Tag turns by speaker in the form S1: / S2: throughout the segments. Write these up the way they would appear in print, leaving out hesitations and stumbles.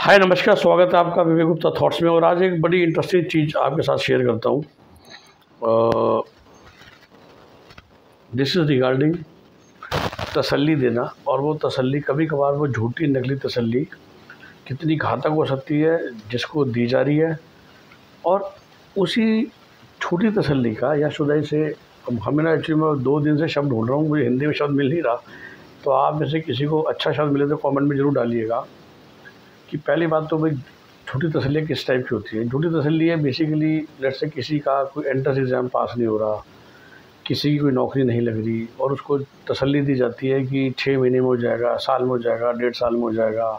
S1: हाय नमस्कार, स्वागत है आपका विवेक गुप्ता थॉट्स में। और आज एक बड़ी इंटरेस्टिंग चीज़ आपके साथ शेयर करता हूँ। दिस इज़ रिगार्डिंग तसल्ली देना। और वो तसल्ली कभी कभार वो झूठी नकली तसल्ली कितनी घातक हो सकती है जिसको दी जा रही है। और उसी छोटी तसल्ली का या शुदाई से हमें ना, एक्चुअली मैं 2 दिन से शब्द ढूंढ रहा हूँ, मुझे हिंदी में शब्द मिल नहीं रहा। तो आप में से किसी को अच्छा शब्द मिले तो कमेंट में ज़रूर डालिएगा। कि पहली बात तो भाई, झूठी तसल्ली किस टाइप की होती है। झूठी तसल्ली है बेसिकली, लेट्स से किसी का कोई एंट्रेंस एग्ज़ाम पास नहीं हो रहा, किसी की कोई नौकरी नहीं लग रही, और उसको तसल्ली दी जाती है कि 6 महीने में हो जाएगा, साल में हो जाएगा, 1.5 साल में हो जाएगा।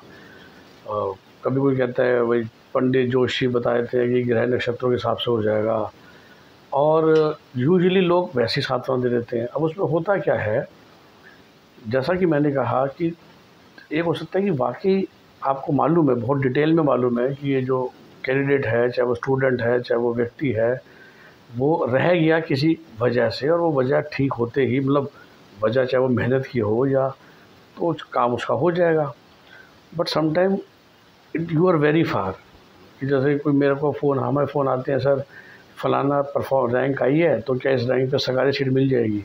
S1: कभी कोई कहता है भाई पंडित जोशी बताए थे कि ग्रह नक्षत्रों के हिसाब से हो जाएगा। और यूजुअली लोग वैसी सांत्वना दे देते हैं। अब उसमें होता क्या है, जैसा कि मैंने कहा कि एक हो सकता है कि वाकई आपको मालूम है, बहुत डिटेल में मालूम है कि ये जो कैंडिडेट है, चाहे वो स्टूडेंट है, चाहे वो व्यक्ति है, वो रह गया किसी वजह से, और वो वजह ठीक होते ही, मतलब वजह चाहे वो मेहनत की हो या, तो काम उसका हो जाएगा। But sometime you are very far. कि जैसे कोई मेरे को फ़ोन, हमें फ़ोन आते हैं, सर फलाना परफॉर्म रैंक आई है, तो क्या इस रैंक पे सरकारी सीट मिल जाएगी।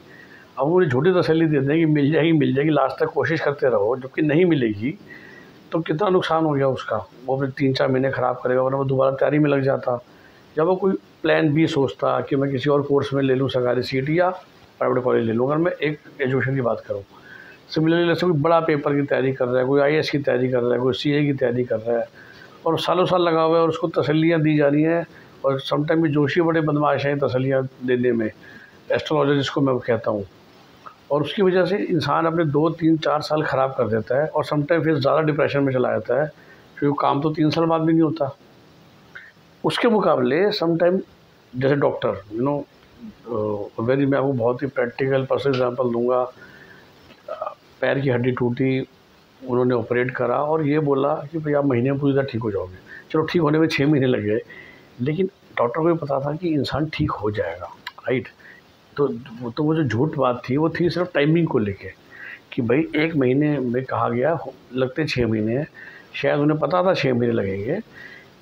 S1: अब मुझे झूठी तसल्ली देते हैं कि मिल जाएगी, लास्ट तक कोशिश करते रहो, जबकि नहीं मिलेगी। तो कितना नुकसान हो गया उसका। वो फिर 3-4 महीने ख़राब करेगा, वरना वो दोबारा तैयारी में लग जाता। जब वो कोई प्लान बी सोचता कि मैं किसी और कोर्स में ले लूँ सरकारी सीट या प्राइवेट कॉलेज ले लूँ। अगर मैं एक एजुकेशन की बात करूँ, सिमिलरली जैसे कोई बड़ा पेपर की तैयारी कर रहा है, कोई आईएएस की तैयारी कर रहा है, कोई सीए की तैयारी कर रहा है, और सालों साल लगा हुआ है, और उसको तसल्लियाँ दी जा रही हैं। और समटाइम भी जोशी बड़े बदमाश हैं तसल्लियाँ देने में, एस्ट्रोलॉजर जिसको मैं कहता हूँ। और उसकी वजह से इंसान अपने 2-3-4 साल ख़राब कर देता है, और समटाइम फिर ज़्यादा डिप्रेशन में चला जाता है, क्योंकि काम तो 3 साल बाद भी नहीं होता। उसके मुकाबले समटाइम जैसे डॉक्टर, वेरी, मैं आपको बहुत ही प्रैक्टिकल पर्सनल एग्जांपल दूंगा। पैर की हड्डी टूटी, उन्होंने ऑपरेट करा और ये बोला कि भाई आप महीने में पूरी तरह ठीक हो जाओगे। चलो, ठीक होने में 6 महीने लग गए, लेकिन डॉक्टर को भी पता था कि इंसान ठीक हो जाएगा, राइट। तो वो जो झूठ बात थी, वो थी सिर्फ टाइमिंग को लेके, कि भाई 1 महीने में कहा गया, लगते 6 महीने हैं। शायद उन्हें पता था 6 महीने लगेंगे,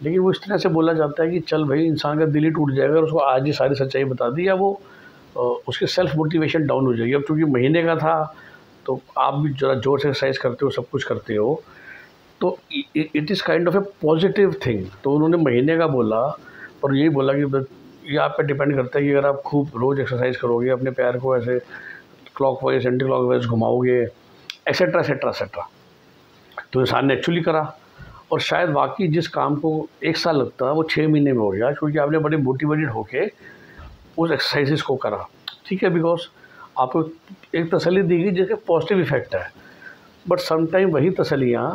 S1: लेकिन वो इस तरह से बोला जाता है कि चल भाई, इंसान का दिल ही टूट जाएगा और उसको आज ही सारी सच्चाई बता दी, या वो उसकी सेल्फ मोटिवेशन डाउन हो जाएगी। अब चूँकि महीने का था, तो आप भी ज़रा जोर से एक्सरसाइज करते हो, सब कुछ करते हो, तो it is kind of A positive thing. तो उन्होंने महीने का बोला, और यही बोला कि ये आप पे डिपेंड करता है कि अगर आप खूब रोज़ एक्सरसाइज करोगे, अपने पैर को ऐसे क्लॉकवाइज एंटी क्लॉकवाइज घुमाओगे, एक्सेट्रा एक्सेट्रा एक्सेट्रा। तो इंसान ने एक्चुअली करा, और शायद वाकई जिस काम को 1 साल लगता है वो 6 महीने में हो गया, क्योंकि आपने बड़े मोटिवेटेड होके उस एक्सरसाइजेस को करा। ठीक है, बिकॉज आपको एक तसल्ली दी गई जिसके पॉजिटिव इफेक्ट है। बट समटाइम वही तसल्लियाँ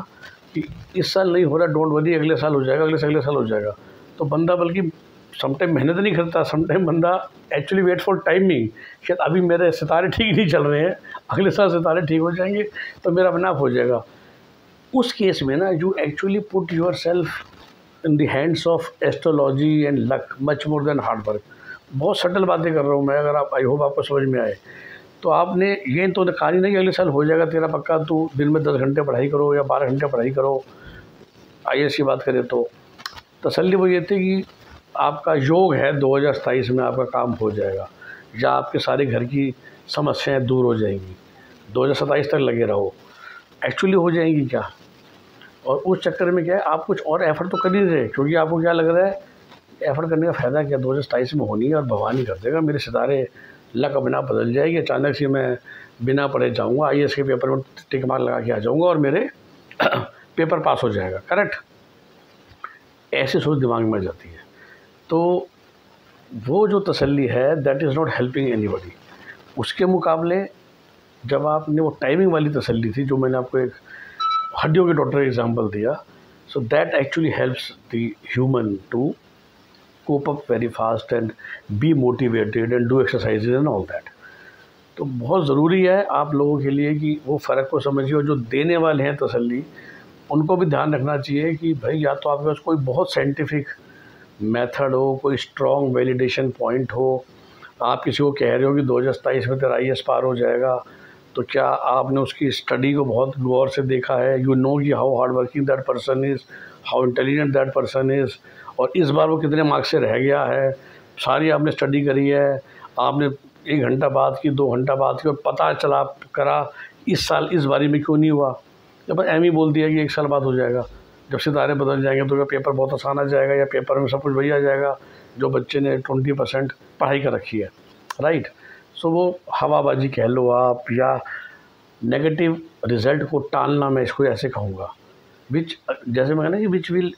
S1: कि इस साल नहीं हो रहा, डोंट वरी, अगले साल हो जाएगा, अगले से अगले साल हो जाएगा। तो बंदा बल्कि समटाइम मेहनत नहीं करता, समटाइम बंदा एक्चुअली वेट फॉर टाइमिंग। शायद अभी मेरे सितारे ठीक नहीं चल रहे हैं, अगले साल सितारे ठीक हो जाएंगे तो मेरा अपना आप हो जाएगा। उस केस में ना, you actually put your self in the hands of astrology and luck much more than hard work. बहुत सटल बातें कर रहा हूँ मैं, अगर आप, आई होप आपको समझ में आए। तो आपने ये तो कहा नहीं कि अगले साल हो जाएगा तेरा पक्का, तू दिन में 10 घंटे पढ़ाई करो या 12 घंटे पढ़ाई करो। आईएएस की बात करें तो तसल्ली वो ये थी कि आपका योग है 2027 में आपका काम हो जाएगा, या आपके सारे घर की समस्याएं दूर हो जाएंगी, 2027 तक लगे रहो। एक्चुअली हो जाएंगी क्या? और उस चक्कर में क्या है, आप कुछ और एफ़र्ट तो कर ही रहे, क्योंकि आपको क्या लग रहा है, एफ़र्ट करने का फ़ायदा क्या, 2027 में होनी है और भगवान ही कर देगा, मेरे सितारे लक अपना बदल जाएगी, अचानक से मैं बिना पढ़े जाऊँगा, आईएएस के पेपर में टिक मार्क लगा के आ जाऊँगा और मेरे पेपर पास हो जाएगा। करेक्ट? ऐसी सोच दिमाग में आ जाती है। तो वो जो तसल्ली है, that is not helping anybody. उसके मुकाबले जब आपने वो टाइमिंग वाली तसल्ली थी, जो मैंने आपको एक हड्डियों के डॉक्टर का एग्जांपल दिया, so that actually helps the human to cope up very fast and be motivated and do exercises and all that. तो बहुत ज़रूरी है आप लोगों के लिए कि वो फ़र्क को समझिए, और जो देने वाले हैं तसल्ली, उनको भी ध्यान रखना चाहिए कि भाई, या तो आपके पास कोई बहुत साइंटिफिक मेथड हो, कोई स्ट्रॉन्ग वैलिडेशन पॉइंट हो। आप किसी को कह रहे हो कि 2027 में तेरा आईएएस पार हो जाएगा, तो क्या आपने उसकी स्टडी को बहुत गौर से देखा है? यू नो कि how hard working that person is, how intelligent that person is, और इस बार वो कितने मार्क्स से रह गया है, सारी आपने स्टडी करी है। आपने 1 घंटा बाद की, 2 घंटा बाद की, और पता चला करा इस साल इस बारी में क्यों नहीं हुआ। जब एम ही बोल दिया कि 1 साल बाद हो जाएगा, जब सितारे बदल जाएंगे तो क्या पेपर बहुत आसान आ जाएगा, या पेपर में सब कुछ वही आ जाएगा जो बच्चे ने 20% पढ़ाई कर रखी है, राइट। सो वो हवाबाजी कह लो आप, या नेगेटिव रिज़ल्ट को टालना, मैं इसको ऐसे कहूँगा, विच, जैसे मैं कहना कि which will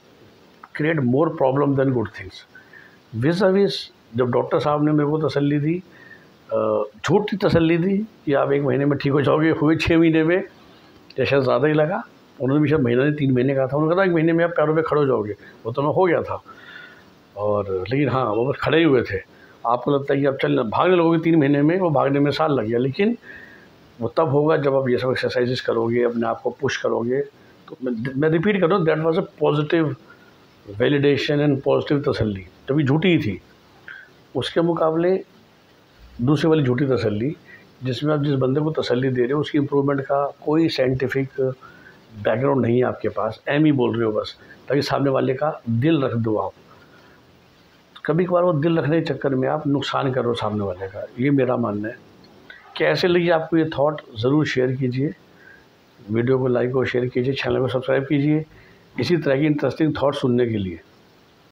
S1: create more problem then good things. विज़ जब डॉक्टर साहब ने मेरे को तसल्ली दी, झूठी तसल्ली दी कि आप 1 महीने में ठीक हो जाओगे, हुए 6 महीने में, या शायद ज़्यादा ही लगा। उन्होंने भी शायद महीना नहीं 3 महीने कहा था। उन्होंने कहा था 1 महीने में आप पैरों पे खड़े हो जाओगे, वो तो मैं हो गया था। और लेकिन हाँ, वो बस खड़े ही हुए थे। आपको लगता है कि आप भागने लगोगे 3 महीने में, वो भागने में साल लग गया। लेकिन वो तब होगा जब आप ये सब एक्सरसाइजेस करोगे, अपने आप को पुश करोगे। तो मैं रिपीट कर रहा हूँ, that was a positive validation and positive तसल्ली, तभी झूठी ही थी। उसके मुकाबले दूसरी वाली झूठी तसल्ली, जिसमें आप जिस बंदे को तसल्ली दे रहे हो उसकी इम्प्रूवमेंट का कोई साइंटिफिक बैकग्राउंड नहीं है आपके पास, एम ही बोल रहे हो बस, ताकि सामने वाले का दिल रख दो आप। कभी कभार वो दिल रखने के चक्कर में आप नुकसान कर रहे हो सामने वाले का, ये मेरा मानना है। कैसे लगी आपको ये थॉट, ज़रूर शेयर कीजिए। वीडियो को लाइक और शेयर कीजिए, चैनल को सब्सक्राइब कीजिए इसी तरह की इंटरेस्टिंग थॉट सुनने के लिए।